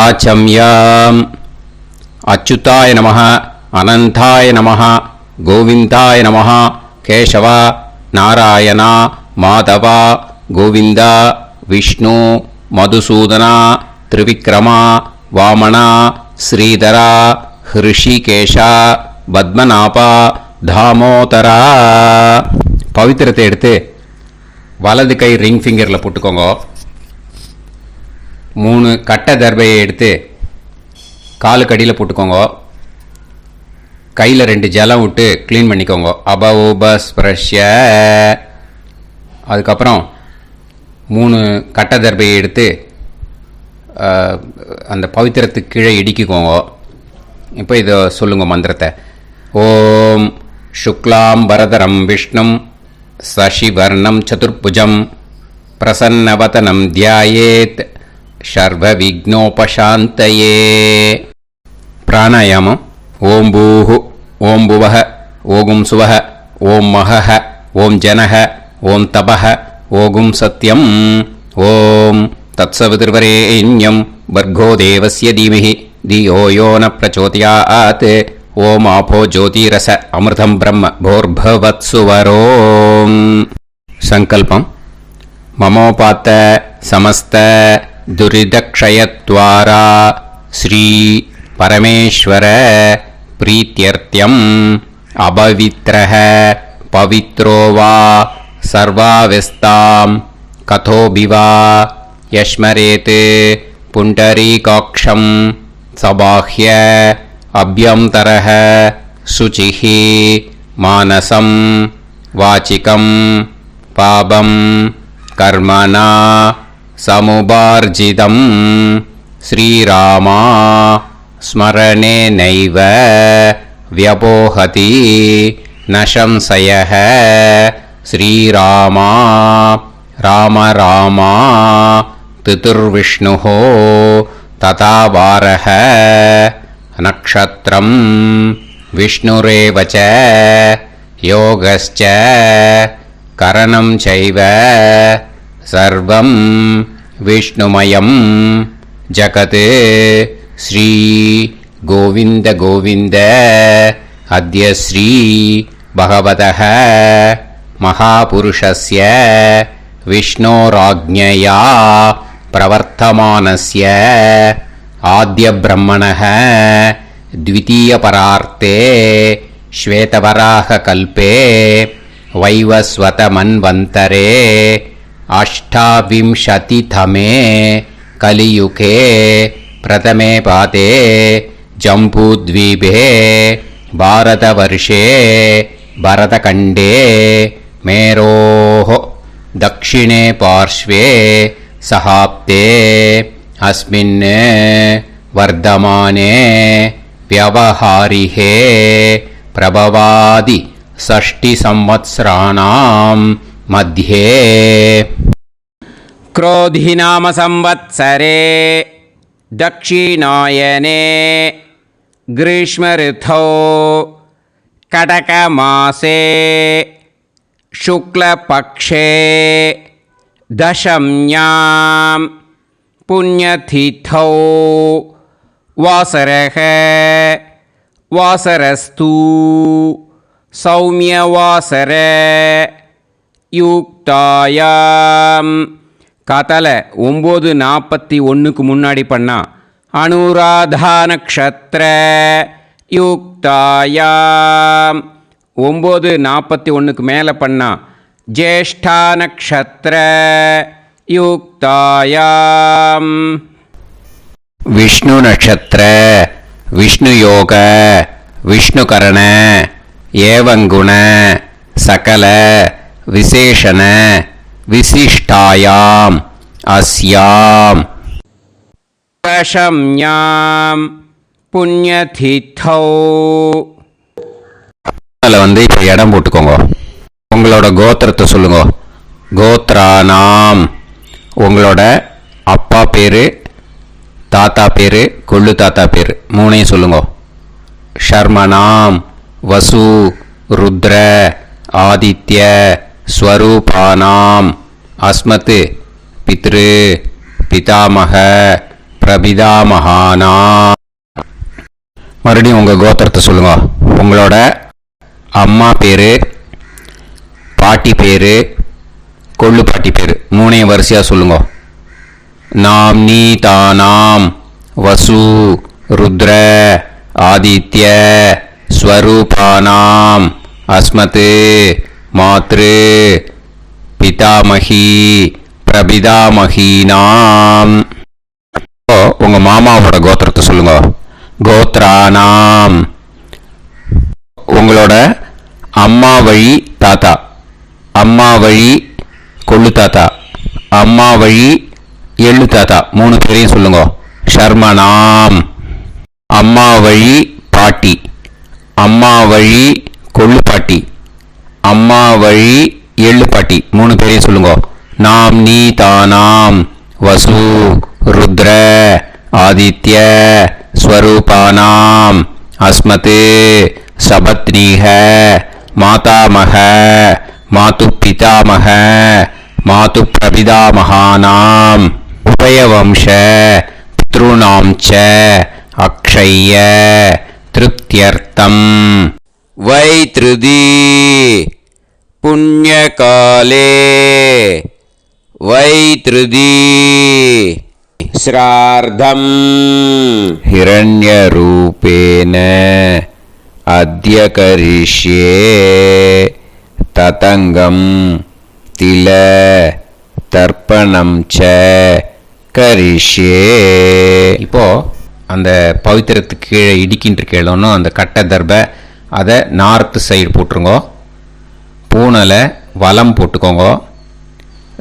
आचम्याम् अच्युताय नमः अनंताय नमः गोविंदाय नमः केशव नारायण माधव गोविंद विष्णु मधुसूदन त्रिविक्रम वामन श्रीधर ऋषिकेश पद्मनाभ दामोदर पवित्रத்தை எடுத்து வலது கை ரிங் ஃபிங்கரில் போட்டுக்கோங்க. 3 கட்டை தர்பையை எடுத்து காலுக்கு அடியில் போட்டுக்கோங்க. கையில் 2 ஜலம் விட்டு க்ளீன் பண்ணிக்கோங்க. அபஓபஸ்பிரஷ்ய. அதுக்கப்புறம் 3 கட்டை தர்பையை எடுத்து அந்த பவித்திரத்துக்கு கீழே இடிக்கிக்கோங்க. இப்போ இதை சொல்லுங்க மந்திரத்தை. ஓம் சுக்லாம் வரதரம் விஷ்ணும் சசிவர்ணம் சதுர்புஜம் பிரசன்னவதனம் தியாயேத் சர்வ விக்னோபசாந்தயே. பிராணாயாமம். ஓம் பூஹு ஓம் புவஹ ஓகும் சுவஹ ஓம் மஹஹ ஓம் ஜனஹ ஓம் தபஹ ஓகும் சத்யம் ஓம் தத்சவிதுர்வரேண்யம் வர்கோ தேவஸ்ய தீமஹி தியோ யோ ந பிரச்சோதயாத் ஓம் ஆபோ ஜோதிரச அமிர்தம் பிரம்ம போர்பவத்சுவரோம். சங்கல்பம். மமோபாத்த சமஸ்த துரிதக்ஷயத்வாரா ஸ்ரீ பரமேஸ்வர பிரீத்யர்த்தியம் அபவித்ரஹ பவித்ரோ வா சர்வாவஸ்தாம் கதோபிவா யஸ்மரேத் புண்டரீகாக்ஷம் சபாஹ்ய அப்யந்தரஹ சுசிஹ மானசம் வாசிகம் பாபம் கர்மணா சமுபார்ஜிதம் ஸ்ரீராமா ஸ்மரணேனைவ வ்யபோஹதி நசம்சயஹ ஸ்ரீராமா ராம ராமா திதுர்விஷ்ணுஹ ததா வாரஹ நக்ஷத்ரம் விஷ்ணுரேவச யோகஸ்ச கரணம் சைவ சர்வம் விஷ்ணுமயம் ஜகத் ஸ்ரீ கோவிந்த கோவிந்த அத்ய ஸ்ரீ பகவதः மகாபுருஷஸ்ய விஷ்ணோராஜ்ஞயா பிரவர்த்தமானஸ்ய ஆத்ய பிரம்மணः द्वितीयपरार्ते श्वेतवराहकल्पे वैवस्वतमन्वन्तरे अष्टाविंशतितमे कलियुगे प्रथमे पादे जम्बूद्वीपे भारतवर्षे भरतखण्डे मेरोः दक्षिणे पार्श्वे सहाब्दे अस्मिन् वर्धमाने व्यवहारिहे प्रभवादि 6 संवत्सराणां मध्ये क्रोधिनाम संवत्सरे दक्षिणायने ग्रीष्मऋतौ कटकमासे शुक्लपक्षे दशम्यां पुण्यतिथौ वासरः वासरस्तु सौम्यवासर யுக்தாயாம். காத்தால 9:41க்கு முன்னாடி பண்ணா அனுராதா நக்ஷத்திர யுக்தாயாம். 9:41க்கு மேலே பண்ணா ஜேஷ்டா நக்ஷத்திர யுக்தாயாம். விஷ்ணு நட்சத்திர விஷ்ணு யோக விஷ்ணுகரண ஏவங்குண சகல விசேஷண விசிஷ்டாயாம் அஸ்யாம் தசம்யாம் புண்ணியதிதௌ. அதில் இப்போ இடம் போட்டுக்கோங்க. உங்களோட கோத்திரத்தை சொல்லுங்க. கோத்ரானாம். உங்களோட அப்பா பேர், தாத்தா பேர், கொள்ளு தாத்தா பேர் 3ஐயும் சொல்லுங்க. ஷர்மனாம் வசு ருத்ர ஆதித்ய ஸ்வரூபானாம் அஸ்மத் பித்ரு பிதாமக பிரபிதாமகானா. மறுபடியும் உங்கள் கோத்திரத்தை சொல்லுங்க. உங்களோட அம்மா பேர், பாட்டி பேர், கொள்ளு பாட்டி பேர் மூணையும் வரிசையாக சொல்லுங்க. நாம் நீ தானாம் வசு ருத்ர ஆதித்ய ஸ்வரூபானாம் அஸ்மத் மாத்ரு பிதாமகி பிரபிதாமகீனாம். உங்கள் மாமாவோட கோத்திரத்தை சொல்லுங்க. கோத்ரானாம். உங்களோட அம்மா வழி தாத்தா, அம்மா வழி கொள்ளு தாத்தா, அம்மா வழி எள்ளு தாத்தா மூணு பேரையும் சொல்லுங்க. ஷர்மனாம். அம்மா வழி பாட்டி, அம்மா வழி கொள்ளு பாட்டி, அம்மா வழி எள்ளு பாட்டி மூணு பேரையும் சொல்லுங்க. நாம் நீ தானாம் வசு ருத்ர ஆதித்ய ஸ்வரூபானாம் அஸ்மத் சபத்னீஹ மாதாமக மாது பிதாமக மாது பிரபிதாமகானாம் உபயவம்ச பித்ருணாம் ச அக்ஷய்ய திருப்தியர்த்தம் வைத்ருதி புண்ணியகாலே வைத்ருதி ஸ்ரார்த்தம் ஹிரண்யரூபேன அத்ய கரிஷ்யே ததங்கம் தில தர்ப்பணம் ச கரிஷ்யே. இப்போ அந்த பவித்திரத்துக்கு கீழே இடிக்கின்ற கீழோன்னு அந்த கட்டை தர்பை அதை நார்த்து சைடு போட்டுருங்க. பூனலை வலம் போட்டுக்கோங்க.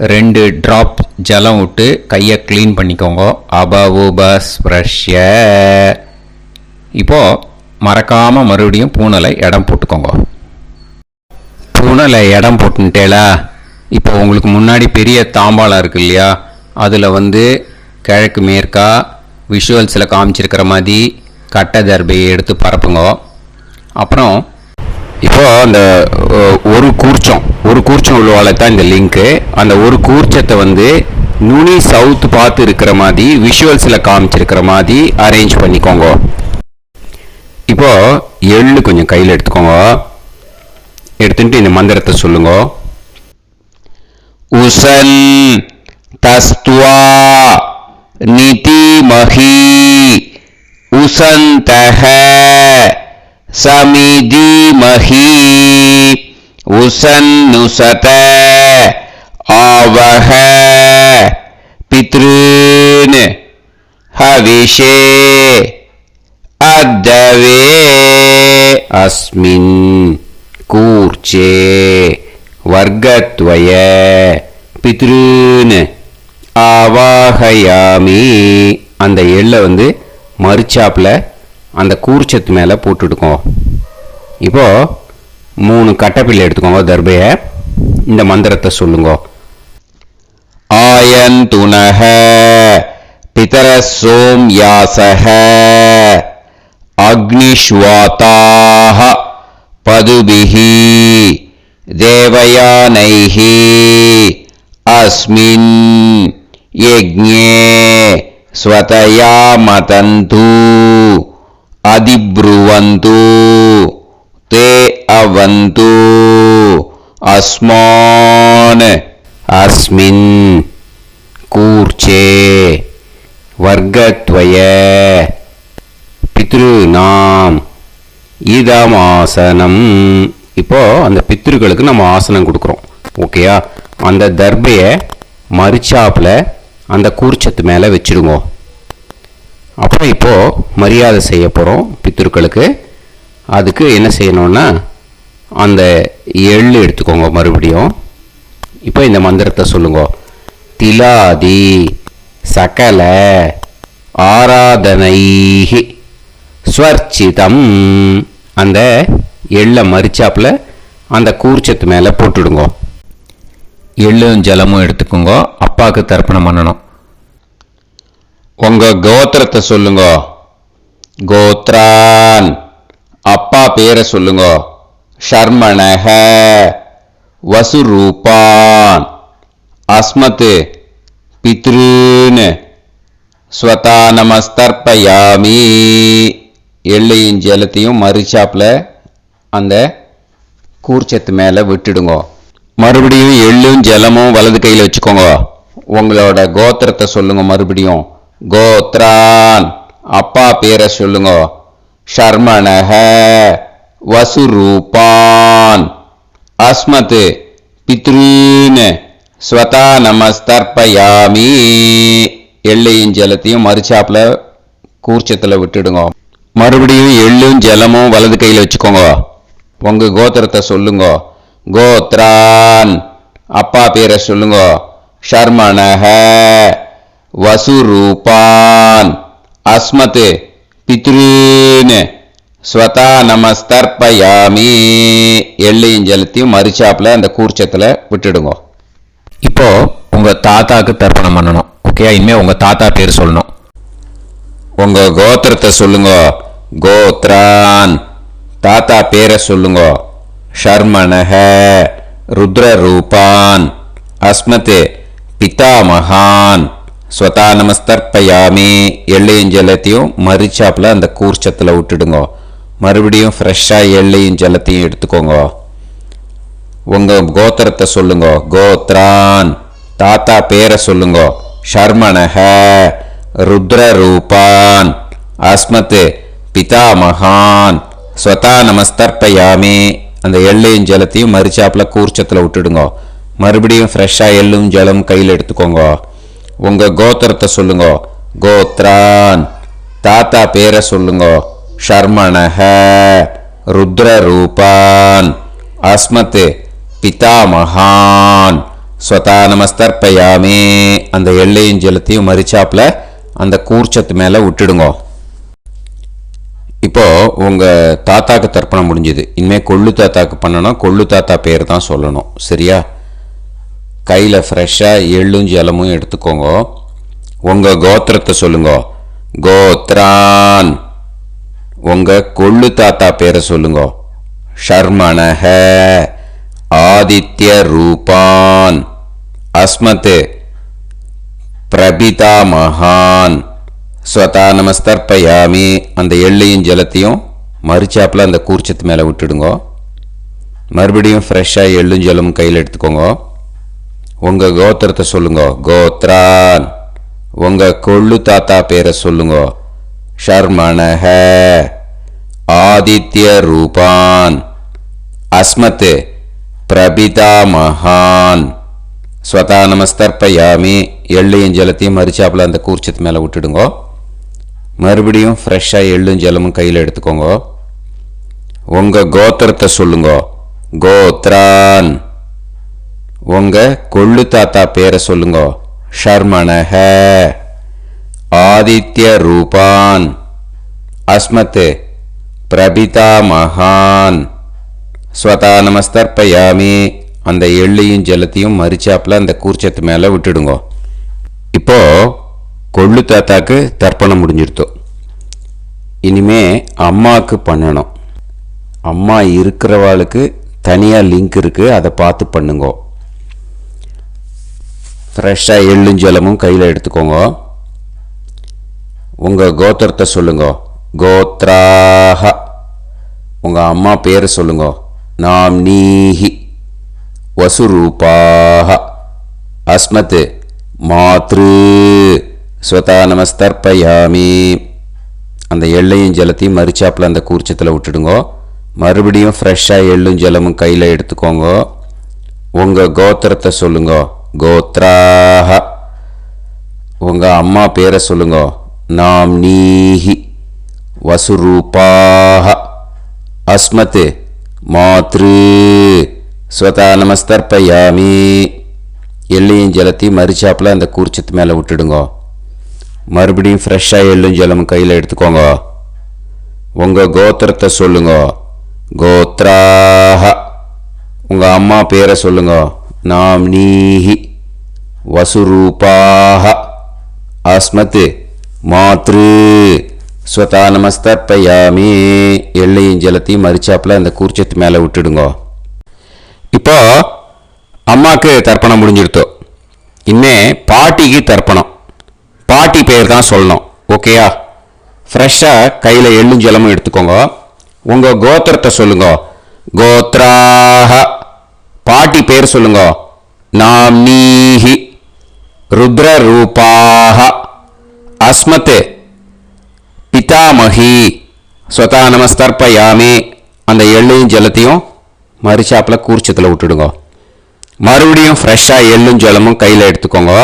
2 ட்ராப் ஜலம் விட்டு கையை க்ளீன் பண்ணிக்கோங்க. அபவுபஸ்ப்ரஷ்ய. இப்போது மறக்காமல் மறுபடியும் பூனலை இடம் போட்டுக்கோங்க. பூனலை இடம் போட்டுட்டேலா. இப்போ உங்களுக்கு முன்னாடி பெரிய தாம்பாளம் இருக்கு இல்லையா, அதில் கிழக்கு மேற்கா விஷுவல்ஸில் காமிச்சிருக்கிற மாதிரி கட்டை தர்பையை எடுத்து பரப்புங்க. அப்புறம் இப்போது அந்த ஒரு கூர்ச்சம் உள்ளவாளை தான் இந்த லிங்க்கு. அந்த ஒரு கூர்ச்சத்தை நுனி சவுத்து பார்த்து இருக்கிற மாதிரி விஷுவல்ஸில் காமிச்சிருக்கிற மாதிரி அரேஞ்ச் பண்ணிக்கோங்க. இப்போது எள்ளு கொஞ்சம் கையில் எடுத்துக்கோங்க. எடுத்துட்டு இந்த மந்திரத்தை சொல்லுங்க. உசன் தஸ்துவா நிதிமஹி உசந்தஹ சமிதிமஹி உசன்னுசத ஆவஹ பித்ருன் ஹவிஷே அத்தவே அஸ்மின் கூர்ச்சே வர்க்கத்வய பித்ருன் ஆவாஹயாமி. அந்த எள்ளை மறுச்சாப்பில் அந்த கூர்ச்சத்து மேலே போட்டுடுக்கோங்க. இப்போது 3 கட்டைப்பிள்ளை எடுத்துக்கோங்க. தர்பையை இந்த மந்திரத்தை சொல்லுங்க. ஆயந்துனஹ பிதர சோம்யாசஹ அக்னிஷ்வாதாஹ பதுபிஹி தேவயானைஹி அஸ்மின் யஜ்ஞே ஸ்வதயா மதந்து அதிப்ருவந்து தே அவது அஸ்மான் அஸ்மின் கூர்ச்சே வர்க்கத்வய பித்ருநாம் இதமாசனம். இப்போது அந்த பித்ருக்களுக்கு நம்ம ஆசனம் கொடுக்குறோம். ஓகேயா? அந்த தர்பையை மறுச்சாப்பில் அந்த கூர்ச்சத்து மேலே வச்சுடுங்க. அப்புறம் இப்போது மரியாதை செய்ய போகிறோம் பித்ருக்களுக்கு. அதுக்கு என்ன செய்யணும்னா அந்த எள்ளு எடுத்துக்கோங்க. மறுபடியும் இப்போ இந்த மந்திரத்தை சொல்லுங்க. திலாதி சகல ஆராதனைஹி ஸ்வர்ச்சிதம். அந்த எள்ளை மரிச்சாப்பில் அந்த கூர்ச்சத்து மேலே போட்டுடுங்க. எள்ளும் ஜலமும் எடுத்துக்கோங்க. அப்பாவுக்கு தர்ப்பணம் பண்ணணும். உங்கள் கோத்திரத்தை சொல்லுங்க. கோத்ரான். அப்பா பேரை சொல்லுங்க. ஷர்மணஹ வசுரூபான் அஸ்மத் பித்ருன் ஸ்வதா நமஸ்தர்ப்பயாமி. எள்ளையும் ஜலத்தையும் மறுச்சாப்பில் அந்த கூர்ச்சத்து மேலே விட்டுடுங்க. மறுபடியும் எள்ளும் ஜலமும் வலது கையில் வச்சுக்கோங்க. உங்களோட கோத்திரத்தை சொல்லுங்க. மறுபடியும் கோத்ரான், அப்பா பேரை சொல்லுங்க. ஷர்மணஹ, வசுரூபான், அஸ்மத் பித்ருன், ஸ்வதா நமஸ்தர்ப்பயாமி. எள்ளையும் ஜலத்தையும் மறுச்சாப்பில் கூர்ச்சத்தில் விட்டுடுங்க. மறுபடியும் எள்ளும் ஜலமும் வலது கையில் வச்சுக்கோங்க. உங்கள் கோத்திரத்தை சொல்லுங்க. கோத்ரான், அப்பா பேரை சொல்லுங்க. ஷர்மணஹ, வசுரூபான், அஸ்மத் பித்ருன், ஸ்வதா நமஸ்தர்ப்பயாமி. எள்ளையும் ஜலத்தையும் மறுச்சாப்பில் அந்த கூர்ச்சத்தில் விட்டுடுங்க. இப்போ உங்கள் தாத்தாக்கு தர்ப்பணம் பண்ணணும். ஓகே, இனிமேல் உங்கள் தாத்தா பேர் சொல்லணும். உங்கள் கோத்திரத்தை சொல்லுங்க. கோத்ரான், தாத்தா பேரை சொல்லுங்க. ஷர்மணஹ, ருத்ரரூபான், அஸ்மத் பிதாமகான், ஸ்வதா நமஸ்தர்ப்பயாமி. எள்ளையும் ஜலத்தையும் மறுச்சாப்பில் அந்த கூர்ச்சத்தில் விட்டுடுங்க. மறுபடியும் ஃப்ரெஷ்ஷாக எள்ளையும் ஜலத்தையும் எடுத்துக்கோங்க. உங்கள் கோத்திரத்தை சொல்லுங்க. கோத்ரான், தாத்தா பேரை சொல்லுங்க. ஷர்மணஹ, ருத்ரரூபான், அஸ்மத் பிதாமகான், ஸ்வதா நமஸ்தர்ப்பயாமி. அந்த எள்ளையும் ஜலத்தையும் மறுச்சாப்பில் கூர்ச்சத்தில் விட்டுடுங்க. மறுபடியும் ஃப்ரெஷ்ஷாக எள்ளும் ஜலம் கையில் எடுத்துக்கோங்க. உங்கள் கோத்திரத்தை சொல்லுங்க. கோத்ரான், தாத்தா பேரை சொல்லுங்க. ஷர்மணஹ, ருத்ரரூபான், அஸ்மத் பிதாமகான், ஸ்வதா நமஸ்தர்ப்பயாமி. அந்த எள்ளையும் ஜலத்தையும் மறுச்சாப்பில் அந்த கூர்ச்சத்து மேலே விட்டுடுங்க. இப்போது உங்கள் தாத்தாக்கு தர்ப்பணம் முடிஞ்சுது. இனிமேல் கொள்ளு தாத்தாக்கு பண்ணணும். கொள்ளு தாத்தா பேர் தான் சொல்லணும். சரியா? கையில் ஃப்ரெஷ்ஷாக எள்ளும் ஜலமும் எடுத்துக்கோங்க. உங்கள் கோத்திரத்தை சொல்லுங்க. கோத்ரான், உங்கள் கொள்ளு தாத்தா பேரை சொல்லுங்க. ஷர்மணஹ, ஆதித்ய ரூபான், அஸ்மத் பிரபிதாமகான், ஸ்வதா நமஸ்தர்ப்பயாமி. அந்த எள்ளையும் ஜலத்தையும் மறுச்சாப்பில் அந்த கூர்ச்சத்து மேலே விட்டுடுங்க. மறுபடியும் ஃப்ரெஷ்ஷாக எள்ளும் ஜலமும் கையில் எடுத்துக்கோங்க. உங்கள் கோத்திரத்தை சொல்லுங்க. கோத்ரான், உங்கள் கொள்ளு தாத்தா பேரை சொல்லுங்க. ஷர்மணஹ, ஆதித்ய ரூபான், அஸ்மத் பிரபிதாமகான், ஸ்வதா நமஸ்தர்ப்பயாமி. எள்ளையும் ஜலத்தையும் மறுச்சாப்பில் அந்த கூர்ச்சத்து மேலே விட்டுடுங்க. மறுபடியும் ஃப்ரெஷ்ஷாக எள்ளும் ஜலமும் கையில் எடுத்துக்கோங்க. உங்கள் கோத்திரத்தை சொல்லுங்க. கோத்ரான், உங்கள் கொள்ளு தாத்தா பேரை சொல்லுங்க. ஷர்மணஹ, ஆதித்ய ரூபான், அஸ்மத் பிரபிதாமகான், ஸ்வதா நமஸ்தர்ப்பயாமி. அந்த எள்ளையும் ஜலத்தையும் மறுச்சாப்பில் அந்த கூர்ச்சத்து மேலே விட்டுடுங்க. இப்போது கொள்ளு தாத்தாக்கு தர்ப்பணம் முடிஞ்சிருத்தோம். இனிமே அம்மாவுக்கு பண்ணணும். அம்மா இருக்கிறவாளுக்கு தனியாக லிங்க் இருக்குது, அதை பார்த்து பண்ணுங்க. ஃப்ரெஷ்ஷாக எள்ளும் ஜலமும் கையில் எடுத்துக்கோங்க. உங்கள் கோத்திரத்தை சொல்லுங்க. கோத்ராஹ, உங்கள் அம்மா பேர் சொல்லுங்க. நாம்னீஹி, வசுரூபாஹ, அஸ்மத் மாத்ரு, ஸ்வதா நமஸ்தர்ப்பயாமி. அந்த எள்ளையும் ஜலத்தையும் மறுச்சாப்பில் அந்த கூர்ச்சத்தில் விட்டுடுங்க. மறுபடியும் ஃப்ரெஷ்ஷாக எள்ளும் ஜலமும் கையில் எடுத்துக்கோங்க. உங்கள் கோத்திரத்தை சொல்லுங்க. கோத்ராஹ, உங்கள் அம்மா பேரை சொல்லுங்க. நாம்னீஹி, வசுரூபாஹ, அஸ்மத் மாத்ரு, ஸ்வதா நமஸ்தர்ப்பயாமி. எள்ளையும் ஜலத்தையும் மறுச்சாப்பில் அந்த கூர்ச்சத்து மேலே விட்டுடுங்க. மறுபடியும் ஃப்ரெஷ்ஷாக எள்ளும் ஜலமும் கையில் எடுத்துக்கோங்க. உங்கள் கோத்திரத்தை சொல்லுங்க. கோத்ராஹ, உங்கள் அம்மா பேரை சொல்லுங்க. நாம்னீஹி, வசுரூபாஹ, அஸ்மத் மாத்ரு, ஸ்வதா நமஸ்தர்ப்பயாமி. எள்ளையும் ஜலத்தையும் மறுச்சாப்பில் அந்த கூர்ச்சத்து மேலே விட்டுடுங்க. இப்போ அம்மாவுக்கு தர்ப்பணம் முடிஞ்சிருத்தோம். இனிமே பாட்டிக்கு தர்ப்பணம். பாட்டி பேர் தான் சொல்லணும். ஓகேயா? ஃப்ரெஷ்ஷாக கையில் எள்ளும் ஜலமும் எடுத்துக்கோங்க. உங்கள் கோத்திரத்தை சொல்லுங்க. கோத்ராஹ. பாட்டி பேர் சொல்லுங்க. நாம்னீஹி ருத்ரரூபாஹ அஸ்மத் பிதாமகி ஸ்வதா நமஸ்தர்ப்பயாமி. அந்த எள்ளையும் ஜலத்தையும் மறுச்சாப்பில் கூர்ச்சத்தில் விட்டுடுங்க. மறுபடியும் ஃப்ரெஷ்ஷாக எள்ளும் ஜலமும் கையில் எடுத்துக்கோங்க.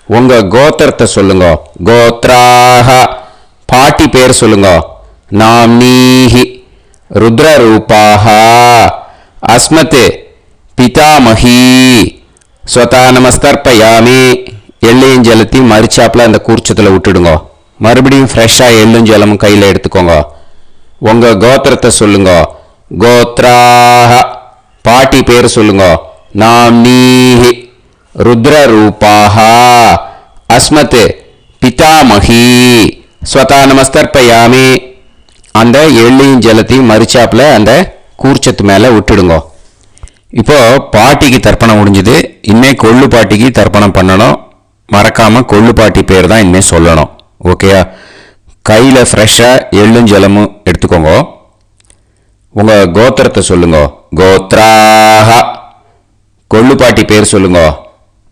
உங்கள் கோத்திரத்தை சொல்லுங்க. கோத்ராஹ. பாட்டி பேர் சொல்லுங்க. நாம்னீஹி ருத்ரரூபாஹ அஸ்மத் பிதாமகி ஸ்வதா நமஸ்தர்ப்பயாமி. எள்ளையும் ஜலத்தையும் மறுச்சாப்பில் அந்த கூர்ச்சத்தில் விட்டுடுங்க. மறுபடியும் ஃப்ரெஷ்ஷாக எள்ளும் ஜலமும் கையில் எடுத்துக்கோங்க. உங்கள் கோத்திரத்தை சொல்லுங்க. கோத்ராஹ. பாட்டி பேர் சொல்லுங்க. நாம்னீஹி ருத்ரரூபாஹ அஸ்மத் பிதாமகி ஸ்வதா நமஸ்தர்ப்பயாமி. அந்த எள்ளையும் ஜலத்தையும் மறுச்சாப்பில் அந்த கூர்ச்சத்து மேலே விட்டுடுங்க. இப்போ பாட்டிக்கு தர்ப்பணம் முடிஞ்சுது. இனிமேல் கொள்ளு பாட்டிக்கு தர்ப்பணம் பண்ணணும். மறக்காமல் கொள்ளு பாட்டி பேர் தான் இனிமேல் சொல்லணும். ஓகேயா? கையில் ஃப்ரெஷ்ஷாக எள்ளும் ஜலமும் எடுத்துக்கோங்க. உங்கள் கோத்திரத்தை சொல்லுங்க. கோத்ராஹ. கொள்ளு பாட்டி பேர் சொல்லுங்க.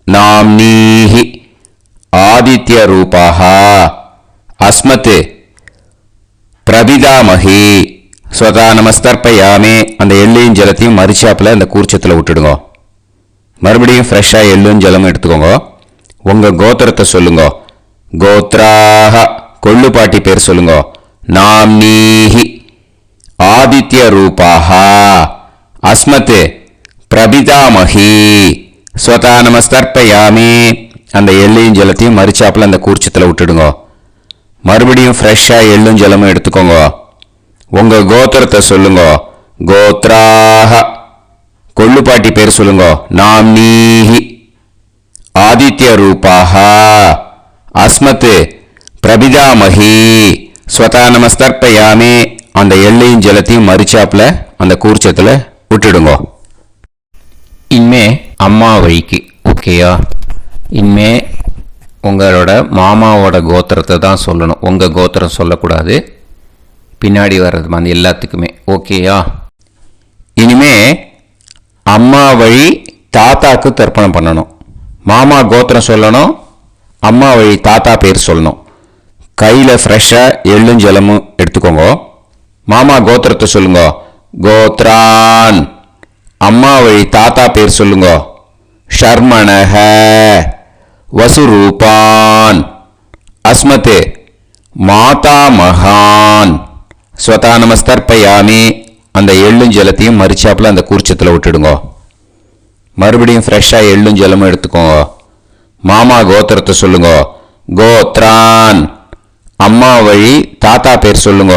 நாம்னீஹி ஆதித்ய ரூபாஹ அஸ்மத் பிரபிதாமகி ஸ்வதா நமஸ்தர்ப்பயாமி. அந்த எள்ளையும் ஜலத்தையும் மறுச்சாப்பில் அந்த கூர்ச்சத்தில் விட்டுடுங்க. மறுபடியும் ஃப்ரெஷ்ஷாக எள்ளும் ஜலமும் எடுத்துக்கோங்க. உங்கள் கோத்திரத்தை சொல்லுங்க. கோத்ராஹ. கொள்ளு பாட்டி பேர் சொல்லுங்க. நாம்னீஹி ஆதித்ய ரூபாஹ அஸ்மத் பிரபிதாமகி ஸ்வதா நமஸ்தர்ப்பயாமி. அந்த எள்ளையும் ஜலத்தையும் மறுச்சாப்பில் அந்த கூர்ச்சத்தில் விட்டுடுங்க. மறுபடியும் ஃப்ரெஷ்ஷாக எள்ளும் ஜலமும் எடுத்துக்கோங்க. உங்கள் கோத்திரத்தை சொல்லுங்க. கோத்ராஹ. கொள்ளு பாட்டி பேர் சொல்லுங்க. நாம்னீஹி ஆதித்ய ரூபாஹ அஸ்மத் பிரபிதாமகி ஸ்வதா நமஸ்தர்ப்பயாமி. அந்த எள்ளையும் ஜலத்தையும் மறுச்சாப்பில் அந்த கூர்ச்சத்தில் விட்டுடுங்க. இனிமே அம்மா வழிக்கு. ஓகேயா? இனிமே உங்களோட மாமாவோட கோத்திரத்தை தான் சொல்லணும். உங்கள் கோத்திரம் சொல்லக்கூடாது. பின்னாடி வர்றது வந்து எல்லாத்துக்குமே. ஓகேயா? இனிமே அம்மா வழி தாத்தாக்கு தர்ப்பணம் பண்ணணும். மாமா கோத்திரம் சொல்லணும். அம்மா வழி தாத்தா பேர் சொல்லணும். கையில் ஃப்ரெஷ்ஷாக எள்ளும் ஜலமும் எடுத்துக்கோங்க. மாமா கோத்திரத்தை சொல்லுங்க. கோத்ரான். அம்மா வழி தாத்தா பேர் சொல்லுங்க. ஷர்மணஹ வசுரூபான் அஸ்மத் மாதா மகான் ஸ்வதா நமஸ்தர்ப்பயாமி. அந்த எள்ளும் ஜலத்தையும் மறுச்சாப்பில் அந்த கூர்ச்சத்தில் விட்டுடுங்க. மறுபடியும் ஃப்ரெஷ்ஷாக எள்ளும் ஜலமும் எடுத்துக்கோங்க. மாமா கோத்திரத்தை சொல்லுங்க. கோத்ரான். அம்மா வழி தாத்தா பேர் சொல்லுங்க.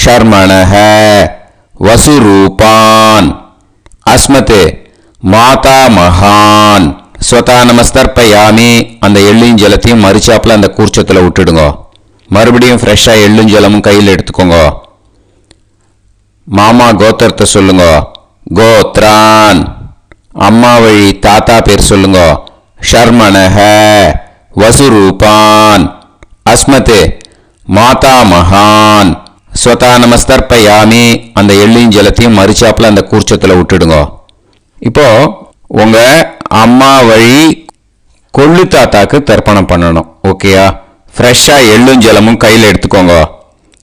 ஷர்மணஹ வசுரூபான் அஸ்மத் மாதா மகான் ஸ்வதா நமஸ்தர்ப்பயாமி. அந்த எள்ளையும் ஜலத்தையும் மறுச்சாப்பில் அந்த கூர்ச்சத்தில் விட்டுடுங்க. மறுபடியும் ஃப்ரெஷ்ஷாக எள்ளும் ஜலமும் கையில் எடுத்துக்கோங்க. மாமா கோத்திரத்தை சொல்லுங்க. கோத்ரான். அம்மா வழி தாத்தா பேர் சொல்லுங்க. ஷர்மணஹ வசுரூபான் அஸ்மத் மாதா மகான் ஸ்வதா நமஸ்தர்ப்பயாமி. அந்த எள்ளையும் ஜலத்தையும் மறுச்சாப்பில் அந்த கூர்ச்சத்தில் விட்டுடுங்க. இப்போ உங்கள் அம்மா வழி கொள்ளு தாத்தாக்கு தர்ப்பணம் பண்ணணும். ஓகேயா? ஃப்ரெஷ்ஷாக எள்ளும் ஜலமும் கையில் எடுத்துக்கோங்க.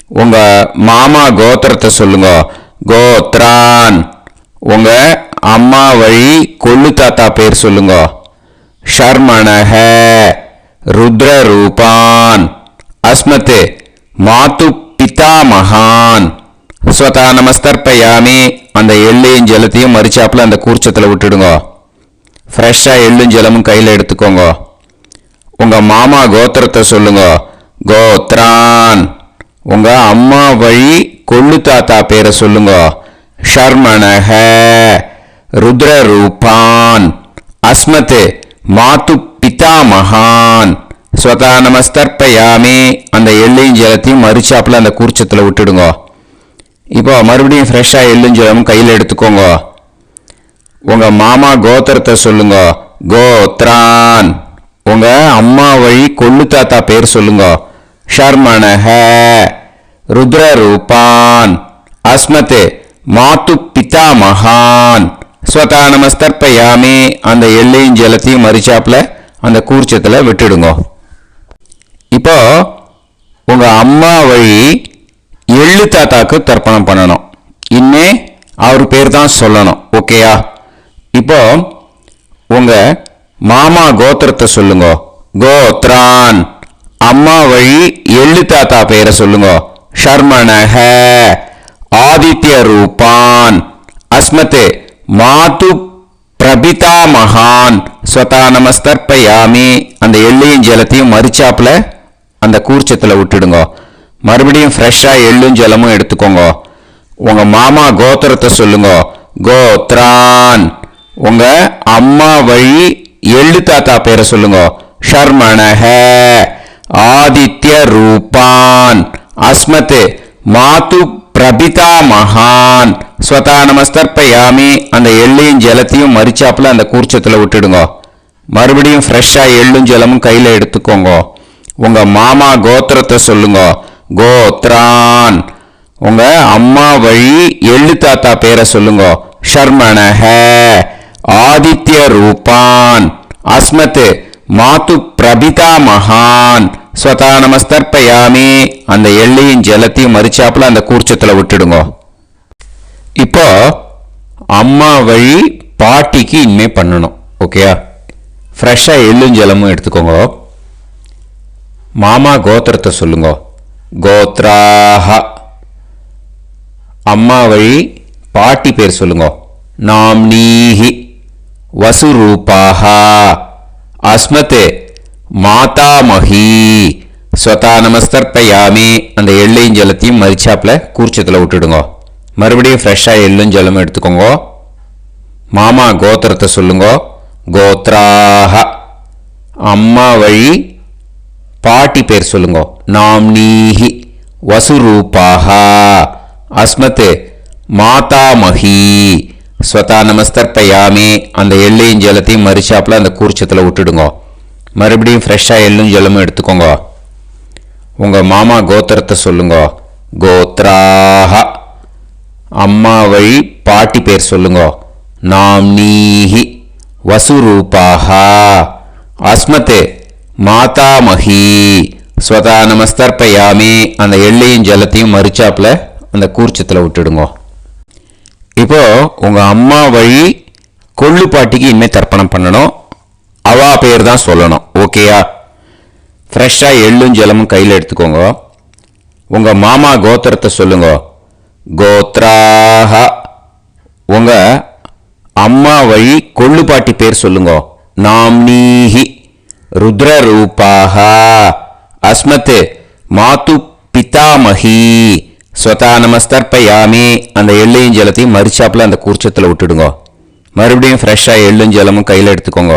உங்கள் மாமா கோத்திரத்தை சொல்லுங்க. கோத்ரான். உங்கள் அம்மா வழி கொள்ளு தாத்தா பேர் சொல்லுங்க. ஷர்மணஹ ருத்ரரூபான் அஸ்மத் மாது பிதாமகான் ஸ்வதா நமஸ்தர்ப்பயாமி. அந்த எள்ளையும் ஜலத்தையும் மறுச்சாப்பில் அந்த கூர்ச்சத்தில் விட்டுடுங்க. ஃப்ரெஷ்ஷாக எள்ளும் ஜலமும் கையில் எடுத்துக்கோங்க. உங்கள் மாமா கோத்திரத்தை சொல்லுங்க. கோத்ரான். உங்கள் அம்மா வழி கொள்ளு தாத்தா பேரை சொல்லுங்க. ஷர்மணஹ ருத்ரரூபான் அஸ்மத் மாது பிதாமகான் ஸ்வதா நமஸ்தர்ப்பயாமி. அந்த எள்ளையும் ஜலத்தையும் மறுச்சாப்பில் அந்த கூர்ச்சத்தில் விட்டுடுங்க. இப்போ மறுபடியும் ஃப்ரெஷ்ஷாக எள்ளும் ஜலமும் கையில் எடுத்துக்கோங்க. உங்கள் மாமா கோத்திரத்தை சொல்லுங்க. கோத்ரான். உங்க அம்மா வழி கொள்ளு தாத்தா பேர் சொல்லுங்க. ஷர்மணஹ ருத்ர ரூபான் அஸ்மத் மாத்து பிதா மகான் ஸ்வதா நமஸ்தர்ப்பயாமி. அந்த எள்ளையும் ஜலத்தையும் மறிச்சாப்புல அந்த கூர்ச்சத்தில் விட்டுடுங்க. இப்போ உங்க அம்மா வழி எள்ளு தாத்தாக்கு தர்ப்பணம் பண்ணணும். இன்னே அவர் பேர் தான் சொல்லணும். ஓகேயா? இப்போ உங்க மாமா கோத்திரத்தை சொல்லுங்க. கோத்ரான். அம்மா வழி எள்ளு தாத்தா பேரை சொல்லுங்க. ஷர்மணஹ ஆதித்ய ரூபான் அஸ்மத் மாது பிரபிதா மகான் ஸ்வதா நமஸ்தர்ப்பயாமி. அந்த எள்ளையும் ஜலத்தையும் மறிச்சாப்புல அந்த கூர்ச்சத்தில் விட்டுடுங்க. மறுபடியும் ஃப்ரெஷ்ஷாக எள்ளும் ஜலமும் எடுத்துக்கோங்க. உங்க மாமா கோத்திரத்தை சொல்லுங்க. கோத்ரான். உங்க அம்மா வழி எள்ளு தாத்தா பேரை சொல்லுங்க. ஷர்மணஹ ஆதித்ய ரூபான் அஸ்மத் மாது பிரபிதா மகான் ஸ்வதா நமஸ்தர்ப்பயாமி. அந்த எள்ளையும் ஜலத்தையும் மறிச்சாப்புல அந்த கூர்ச்சத்தில் விட்டுடுங்க. மறுபடியும் ஃப்ரெஷ்ஷாக எள்ளும் ஜலமும் கையில் எடுத்துக்கோங்க. உங்க மாமா கோத்திரத்தை சொல்லுங்க. கோத்ரான். உங்க அம்மா வழி எள்ளு தாத்தா பேரை சொல்லுங்க. ஷர்மணஹ ஆதித்ய ரூபான் அஸ்மத் மாது பிரபிதா மகான் ஸ்வதா நமஸ்தர்ப்பயாமி. அந்த எள்ளையும் ஜலத்தையும் மறிச்சாப்புல அந்த கூர்ச்சத்தில் விட்டுடுங்க. இப்போ அம்மா வழி பாட்டிக்கு இனிமே பண்ணணும். ஓகேயா? ஃப்ரெஷ்ஷாக எள்ளும் ஜலமும் எடுத்துக்கோங்க. மாமா கோத்திரத்தை சொல்லுங்க. கோத்ராஹ. அம்மா வழி பாட்டி பேர் சொல்லுங்க. நாம்னீஹி வசுரூபாஹ அஸ்மத் மாதாமஹி ஸ்வதா நமஸ்தர்ப்பயாமி. அந்த எள்ளையும் ஜலத்தையும் மறிச்சாப்புல கூர்ச்சத்தில் விட்டுடுங்க. மறுபடியும் ஃப்ரெஷ்ஷாக எள்ளும் ஜலமும் எடுத்துக்கோங்க. மாமா கோத்திரத்தை சொல்லுங்க. கோத்ராஹ. அம்மா வழி பாட்டி பேர் சொல்லுங்க. நாம்னீஹி வசுரூபாஹ அஸ்மத் மாதாமஹி ஸ்வதா நமஸ்தர்ப்பயாமி. அந்த எள்ளையும் ஜலத்தையும் மறிச்சாப்புல அந்த கூர்ச்சத்தில் விட்டுடுங்க. மறுபடியும் ஃப்ரெஷ்ஷாக எள்ளும் ஜலமும் எடுத்துக்கோங்க. உங்கள் மாமா கோத்திரத்தை சொல்லுங்க. கோத்ராஹ. அம்மா வழி பாட்டி பேர் சொல்லுங்க. நாம்னீஹி வசுரூபாஹ அஸ்மத் மாதாமஹி ஸ்வதா நமஸ்தர்ப்பயாமி. அந்த எள்ளையும் ஜலத்தையும் மறிச்சாப்புல அந்த கூர்ச்சத்தில் விட்டுடுங்க. இப்போ உங்க அம்மா வழி கொள்ளு பாட்டிக்கு இனிமேல் தர்ப்பணம் பண்ணணும். அவா பேர் தான் சொல்லணும். ஓகேயா? ஃப்ரெஷ்ஷாக எள்ளும் ஜலமும் கையில் எடுத்துக்கோங்க. உங்க மாமா கோத்திரத்தை சொல்லுங்க. கோத்ராஹ. உங்க அம்மா வழி கொள்ளு பாட்டி பேர் சொல்லுங்க. நாம்னீஹி ருத்ர ரூபாஹ அஸ்மத் மாது பிதாமஹி ஸ்வதா நமஸ்தர்ப்பயாமி. அந்த எள்ளையும் ஜலத்தையும் மறிச்சாப்புல அந்த கூர்ச்சத்தில் விட்டுடுங்க. மறுபடியும் ஃப்ரெஷ்ஷாக எள்ளும் ஜலமும் கையில் எடுத்துக்கோங்க.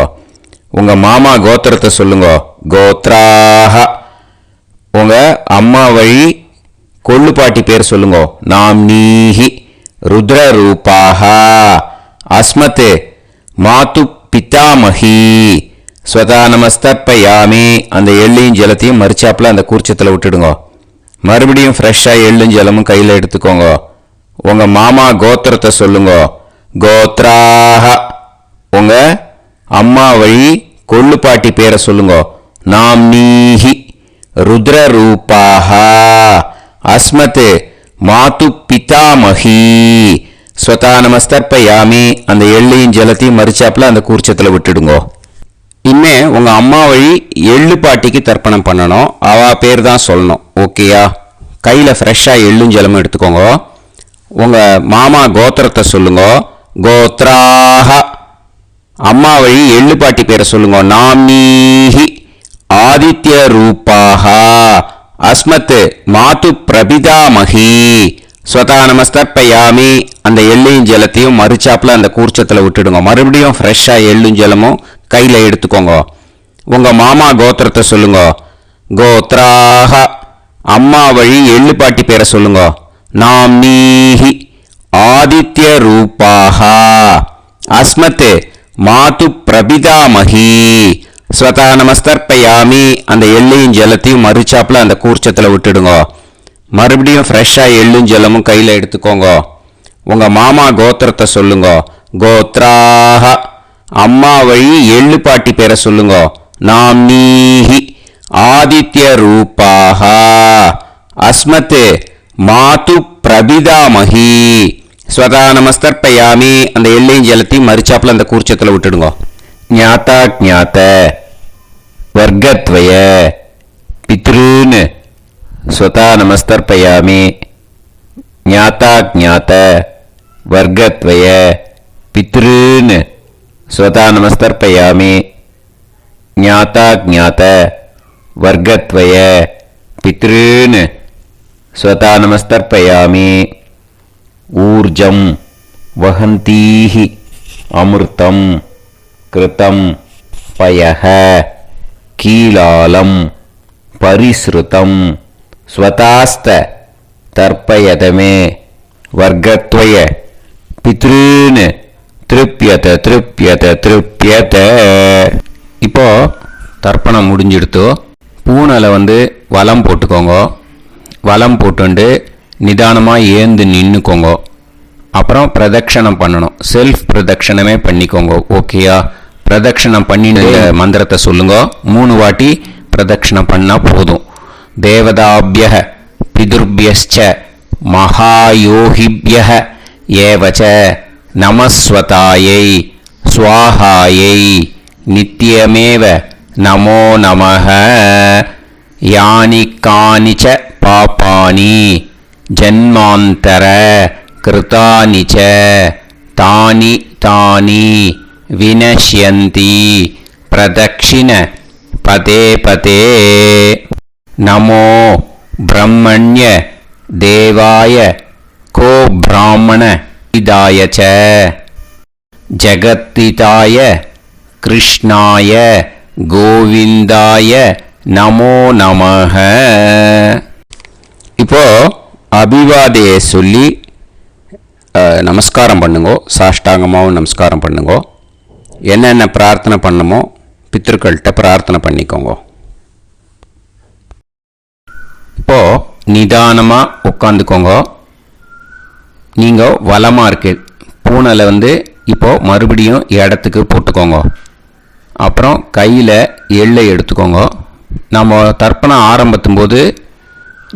உங்க மாமா கோத்திரத்தை சொல்லுங்க. கோத்ராஹ. உங்க அம்மா வழி கொள்ளு பாட்டி பேர் சொல்லுங்க. நாம்னீஹி ருத்ர ரூபாஹ அஸ்மத் மாது பிதாமஹி ஸ்வதா நமஸ்தர்ப்பயாமி. அந்த எள்ளையும் ஜலத்தையும் மறிச்சாப்புல அந்த கூர்ச்சத்தில் விட்டுடுங்க. மறுபடியும் ஃப்ரெஷ்ஷாக எள்ளும் ஜலமும் கையில் எடுத்துக்கோங்க. உங்க மாமா கோத்திரத்தை சொல்லுங்க. கோத்ராஹ. உங்க அம்மா வழி கொள்ளு பாட்டி பேரை சொல்லுங்க. நாம்னீஹி ருத்ர ரூபாஹ அஸ்மத் மாது பிதாமஹி ஸ்வதா நமஸ்தர்ப்பயாமி. அந்த எள்ளையும் ஜலத்தையும் மறிச்சாப்புல அந்த கூர்ச்சத்தில் விட்டுடுங்க. இனிமே உங்க அம்மா வழி எள்ளு பாட்டிக்கு தர்ப்பணம் பண்ணணும். அவா பேர் தான் சொல்லணும். ஓகேயா? கையில் ஃப்ரெஷ்ஷாக எள்ளும் ஜலமும் எடுத்துக்கோங்க. உங்க மாமா கோத்திரத்தை சொல்லுங்க. கோத்ராஹ. அம்மா வழி எள்ளு பாட்டி பேரை சொல்லுங்க. நாம்னீஹி ஆதித்ய ரூபாஹ அஸ்மத் மாது பிரபிதாமஹி ஸ்வதா நமஸ்தர்ப்பயாமி. அந்த எள்ளையும் ஜலத்தையும் மறிச்சாப்புல அந்த கூர்ச்சத்தில் விட்டுடுங்க. மறுபடியும் ஃப்ரெஷ்ஷாக எள்ளும் ஜலமும் கையில் எடுத்துக்கோங்க. உங்க மாமா கோத்திரத்தை சொல்லுங்க. கோத்ராஹ. அம்மா வழி எள்ளு பாட்டி பேரை சொல்லுங்க. நாம்னீஹி ஆதித்ய ரூபாஹ அஸ்மத் மாது பிரபிதாமஹி ஸ்வதா நமஸ்தர்ப்பயாமி. அந்த எள்ளையும் ஜலத்தையும் மறுச்சாப்பில் அந்த கூர்ச்சத்தில் விட்டுடுங்க. மறுபடியும் ஃப்ரெஷ்ஷாக எள்ளும் ஜலமும் கையில் எடுத்துக்கோங்க. உங்கள் மாமா கோத்திரத்தை சொல்லுங்க. கோத்ராக. அம்மா வழி எள்ளு பாட்டி பேரை சொல்லுங்க. நாம்னீஹி ஆதித்ய ரூபாக. அஸ்மத் மாது பிரபிதாமஹி. ஸ்வதா நமஸ்தர்ப்பயாமி. அந்த எள்ளையும் ஜலத்தையும் மறுச்சாப்பில் அந்த கூர்ச்சத்தில் விட்டுடுங்க. ஞாதா ஞாத வர்க்கத்வய பித்ருன் ஸ்வதா நமஸ்தர்ப்பயாமி. ஞாதா ஞாத வர்க்கத்வய பித்ருன் ஸ்வதா நமஸ்தர்ப்பயாமி. ஞாதா ஞாத வர்க்கத்வய பித்ருன் ஸ்வதா நமஸ்தர்ப்பயாமி. ஊர்ஜம் வஹந்தீஹி அமிர்தம் கிருதம் பயஹ கீலாலம் பரிஸ்ருதம் ஸ்வதாஸ்த தர்ப்பயதமே வர்க்கத்வய பித்ருன் திருப்யத திருப்யத திருப்யத. இப்போ தர்ப்பணம் முடிஞ்சிடுத்தோ. பூனலை வலம் போட்டுக்கோங்க. வலம் போட்டுண்டு நிதானமாக ஏந்து நின்றுக்கோங்க. அப்புறம் பிரதட்சணம் பண்ணணும். செல்ஃப் பிரதட்சணமே பண்ணிக்கோங்க. ஓகேயா? பிரதட்சணம் பண்ணிட்டு மந்திரத்தை சொல்லுங்க. 3 வாட்டி பிரதட்சணம் பண்ணால் போதும். தேவதாபிய பிதுர்பியஸ்ச மகாயோகிபிய ஏவச்ச நமஸ்வதாயை ஸ்வாஹாயை நித்யமேவ நமோ நமஹ. யானி கானிச்ச பாபானி ஜன்மாந்தர கிருதானி ச தானி தானி வினஷ்யந்தி பிரதக்ஷிண பதே பதே. நமோ பிரம்மண்ய தேவாய கோ பிராமண இதாய ச ஜகத்திதாய கிருஷ்ணாய கோவிந்தாய நமோ நமஹ. இப்போ அபிவாதையை சொல்லி நமஸ்காரம் பண்ணுங்க. சாஷ்டாங்கமாகவும் நமஸ்காரம் பண்ணுங்க. என்னென்ன பிரார்த்தனை பண்ணமோ பித்ருக்கள்கிட்ட பிரார்த்தனை பண்ணிக்கோங்க. இப்போ நிதானமாக உட்காந்துக்கோங்க. நீங்கள் வலமாக இருக்கு பூனலை இப்போ மறுபடியும் இடத்துக்கு போட்டுக்கோங்க. அப்புறம் கையில் எள்ளை எடுத்துக்கோங்க. நம்ம தர்ப்பணம் ஆரம்பித்தும் போது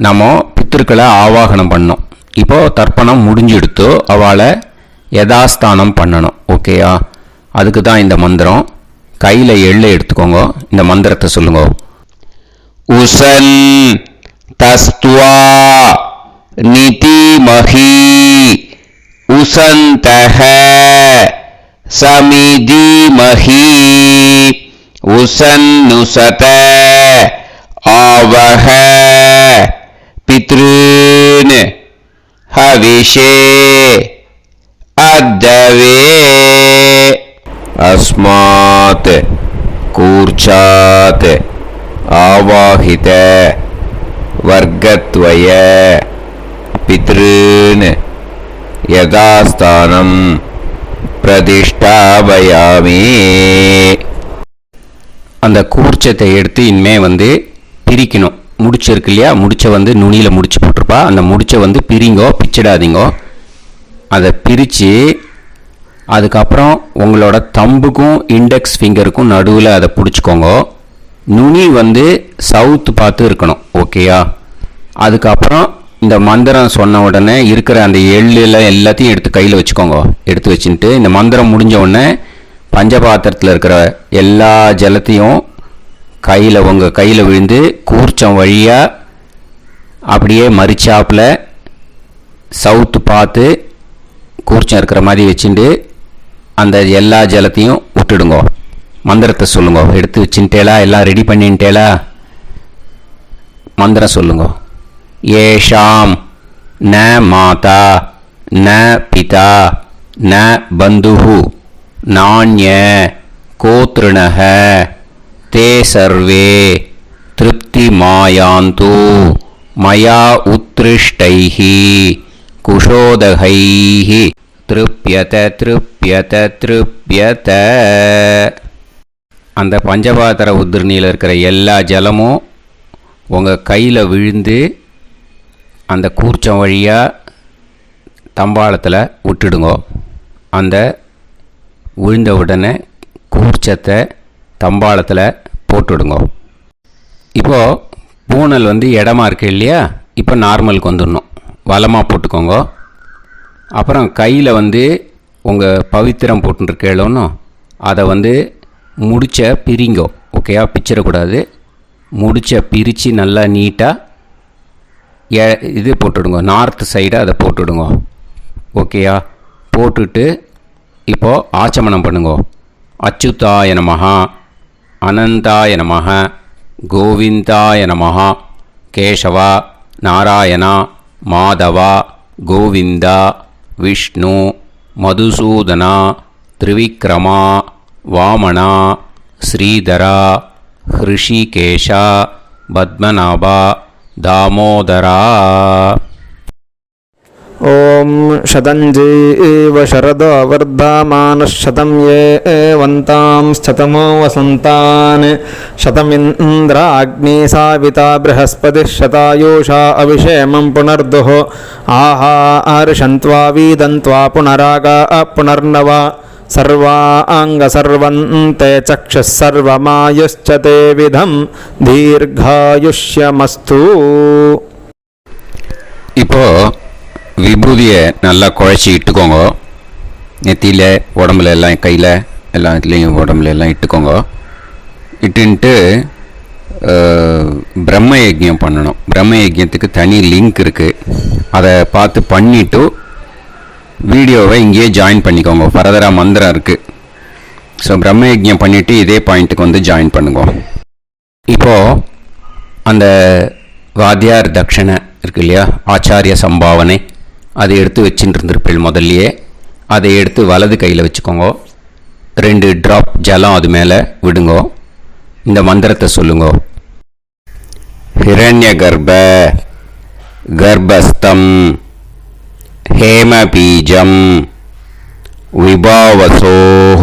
நம்ம பித்திருக்களை ஆவாகனம் பண்ணோம். இப்போது தர்ப்பணம் முடிஞ்செடுத்து அவளை யதாஸ்தானம் பண்ணணும். ஓகேயா? அதுக்கு தான் இந்த மந்திரம். கையில் எள்ளை எடுத்துக்கோங்க. இந்த மந்திரத்தை சொல்லுங்க. உசன் தஸ்துவா நிதிமஹி உசந்தஹ சமிதிமஹி உசன்னுசத ஆவஹ பித்ருன் ஹவிஷே அத்தவே. அஸ்மாத் கூர்ச்சாத் ஆவாஹித வர்க்கத்வய பித்ருன் யதாஸ்தானம் பிரதிஷ்டாபயாமி. அந்த கூர்ச்சத்தை எடுத்து இனிமே பிரிக்கணும். முடிச்சிருக்கு இல்லையா? முடிச்ச நுனியில் முடிச்சு போட்டிருப்பா. அந்த முடிச்ச பிரிங்கோ, பிச்சிடாதீங்கோ. அதை பிரித்து அதுக்கப்புறம் உங்களோட தம்புக்கும் இண்டெக்ஸ் ஃபிங்கருக்கும் நடுவில் அதை பிடிச்சிக்கோங்க. நுனி சவுத்து பார்த்து இருக்கணும். ஓகேயா? அதுக்கப்புறம் இந்த மந்திரம் சொன்ன உடனே இருக்கிற அந்த எள்ளில் எல்லாத்தையும் எடுத்து கையில் வச்சுக்கோங்க. எடுத்து வச்சுட்டு இந்த மந்திரம் முடிஞ்ச உடனே பஞ்சபாத்திரத்தில் இருக்கிற எல்லா ஜலத்தையும் உங்கள் கையில் விழுந்து கூர்ச்சம் வழியாக அப்படியே மறிச்சாப்பில் சவுத்து பார்த்து கூர்ச்சம் இருக்கிற மாதிரி வச்சுட்டு அந்த எல்லா ஜலத்தையும் விட்டுடுங்க. மந்திரத்தை சொல்லுங்க. எடுத்து வச்சுட்டேலா? எல்லாம் ரெடி பண்ணிட்டேலா? மந்திரம் சொல்லுங்க. ஏஷாம் ந மாதா ந பிதா ந பந்துஹு நாண்ய கோத்ருணஹ தே சர்வே திருப்தி மாயாந்து மயா உத்ருஷ்டைஹி குஷோதகைஹி திருப்யத திருப்யத திருப்யத. அந்த பஞ்சபாத்திர உதிரணியில் இருக்கிற எல்லா ஜலமும் உங்கள் கையில் விழுந்து அந்த கூர்ச்சம் வழியாக தம்பாளத்தில் விட்டுடுங்கோ. அந்த விழுந்த உடனே கூர்ச்சத்தை தம்பாளத்தில் போட்டுடுங்கோ. இப்போது பூனல் இடமா இருக்கு இல்லையா, இப்போ நார்மலுக்கு வந்துடணும். வலமாக போட்டுக்கோங்க. அப்புறம் கையில் உங்கள் பவித்திரம் போட்டுருக்கேளோன்னு அதை முடிச்ச பிரிங்கோ. ஓகேயா, பிச்சிடக்கூடாது. முடிச்ச பிரித்து நல்லா நீட்டாக இது போட்டுடுங்க. நார்த் சைடை அதை போட்டுடுங்க. ஓகேயா, போட்டுட்டு இப்போது ஆச்சமனம் பண்ணுங்க. அச்சுதாய நமஹ, அனந்தாய நமஹ, கோவிந்தாய நமஹ, கேசவா, நாராயணா, மாதவா, கோவிந்தா, விஷ்ணு, மதுசூதனா, திரிவிக்ரமா, வாமனா, ஸ்ரீதரா, ஹிருஷிகேஷா, பத்மநாபா, தாமோதரா. ஓம் शतञ्जीव शरदो वर्धमानः शतं ये एवन्तां शतमो वसन्तान् शतमिन्द्राग्नी साविता बृहस्पतिः शतायुषा अभिषेमं पुनर्दुः आहार्षन्त्वा वीदन्त्वा पुनरागा पुनर्नव सर्वाङ्गसर्वन्ते चक्षुः सर्वमायुश्च ते विधं दीर्घायुष्यमस्तु. இப்போ விபூதியை நல்லா குழச்சி இட்டுக்கோங்க. நெத்தியில், உடம்புல எல்லாம், கையில் எல்லாம் இதுலேயும் உடம்புல எல்லாம் இட்டுக்கோங்க. இட்டுன்ட்டு பிரம்ம யஜ்யம் பண்ணணும். பிரம்ம யஜ்யத்துக்கு தனி லிங்க் இருக்குது. அதை பார்த்து பண்ணிவிட்டு வீடியோவை இங்கேயே ஜாயின் பண்ணிக்கோங்க. ஃபர்தராக மந்திரம் இருக்குது. ஸோ பிரம்ம யஜ்யம் பண்ணிவிட்டு இதே பாயிண்ட்டுக்கு ஜாயின் பண்ணுங்க. இப்போது அந்த வாத்தியார் தட்சணை இருக்கு இல்லையா, ஆச்சாரிய சம்பாவனை, அதை எடுத்து வச்சுட்டு இருந்திருப்பேன் முதல்லையே. அதை எடுத்து வலது கையில் வச்சுக்கோங்க. 2 ட்ராப் ஜலம் அது மேலே விடுங்கோ. இந்த மந்திரத்தை சொல்லுங்கோ. ஹிரண்ய கர்ப்ப கர்ப்பஸ்தம் ஹேமபீஜம் விபாவசோஹ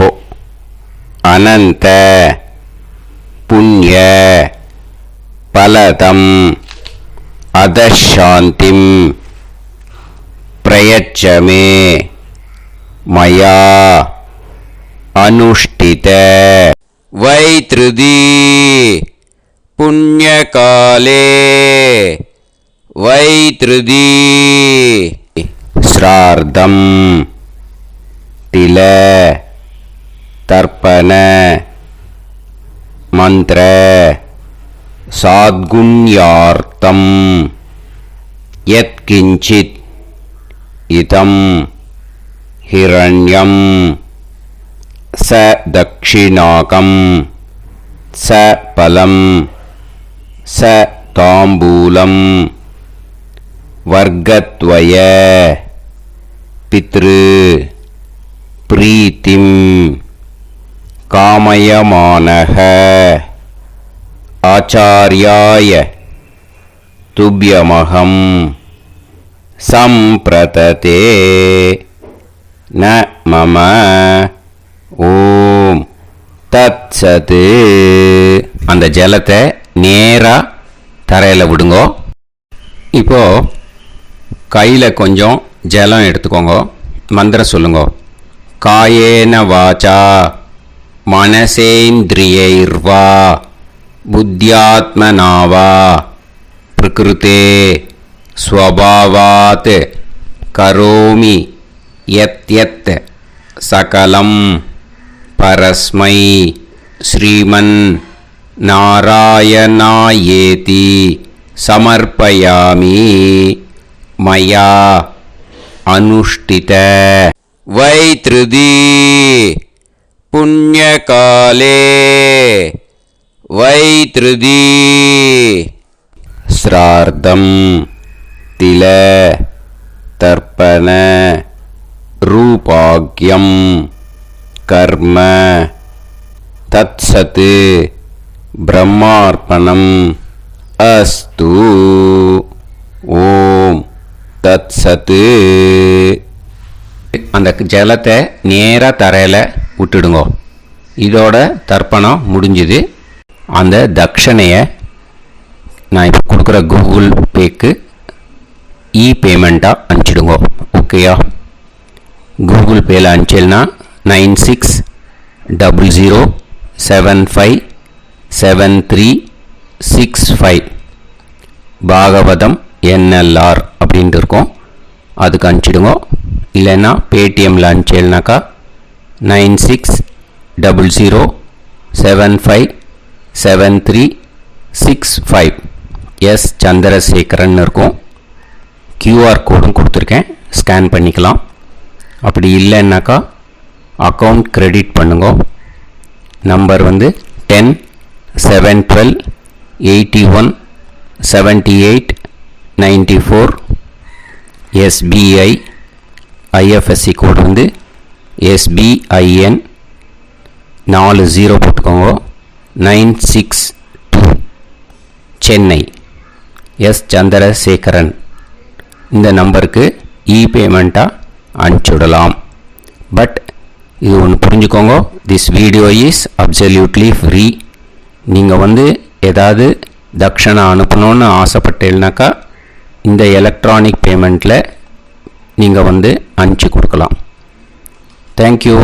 அனந்த புண்ணிய பலதம் அதசாந்திம் பிரயச்சமே மயா அனுஷ்டித வைத்ருதி புண்ணியகாலே வைத்ருதி ஸ்ரார்த்தம் தில தர்ப்பண மந்திர சாத்குண்யார்த்தம் யத்கிஞ்சித் இதம் ஹிரண்யம் ச தக்ஷிணாகம் ச பலம் ச தாம்பூலம் வர்க்கத்வய பித்ரு பிரீத்திம் காமயமானஹ ஆச்சார்யாய துப்யமகம் சம்பிரததே ந மம ஓம் தத்சத். அந்த ஜலத்தை நேராக தரையில் விடுங்கோ. இப்போது கையில் கொஞ்சம் ஜலம் எடுத்துக்கோங்க. மந்திரம் சொல்லுங்கோ. காயேன வாச்சா மனசேந்திரியைர்வா புத்தியாத்மனாவா பிரகிருதே ஸ்வபாவாத் கரோமி யத் யத் சகலம் பரஸ்மை ஸ்ரீமன் நாராயணாயேதி சமர்ப்பயாமி மயா அனுஷ்டித வைத்ருதி புண்ணியகாலே வைத்ருதி ஸ்ரார்த்தம் தில தர்ப்பண ரூபாக்யம் கர்ம தத்சத் பிரம்மார்ப்பணம் அஸ்து. ஓம் தத்சத். அந்த ஜலத்தை நேராக தரையில் விட்டுடுங்கோ. இதோட தர்ப்பணம் முடிஞ்சுது. அந்த தட்சணையை நான் இப்போ கொடுக்குற கூகுள் பேக்கு பேமெண்ட்டாக அனுப்பிச்சிடுங்க. ஓகேயா? கூகுள் பேயில் அனுப்பிச்சேன்னா 9600757365 பாகவதம் NLR அப்படின்ட்டு இருக்கோம். அதுக்கு அனுப்பிச்சிடுங்க. இல்லைன்னா பேடிஎம்மில் அனுப்பிச்சேன்னாக்கா 9600757365 எஸ் சந்திரசேகரன் இருக்கும். QR கோடும் கொடுத்துருக்கேன், ஸ்கேன் பண்ணிக்கலாம். அப்படி இல்லைன்னாக்கா அக்கௌண்ட் கிரெடிட் பண்ணுங்க. நம்பர் வந்து 10-7-12-81-78-94. SBI IFSC கோடு வந்து SBIN 40 போட்டுக்கோங்க. 962 சென்னை. எஸ் சந்திரசேகரன் இந்த நம்பருக்கு பேமெண்ட்டாக அனுப்பிச்சுடலாம். பட் இது ஒன்று புரிஞ்சுக்கோங்க, this video is absolutely free. நீங்கள் வந்து ஏதாவது தட்சணை அனுப்பணுன்னு ஆசைப்பட்டேன்னாக்கா இந்த எலக்ட்ரானிக் பேமெண்ட்டில் நீங்கள் வந்து அனுப்பிச்சி கொடுக்கலாம். தேங்க்யூ.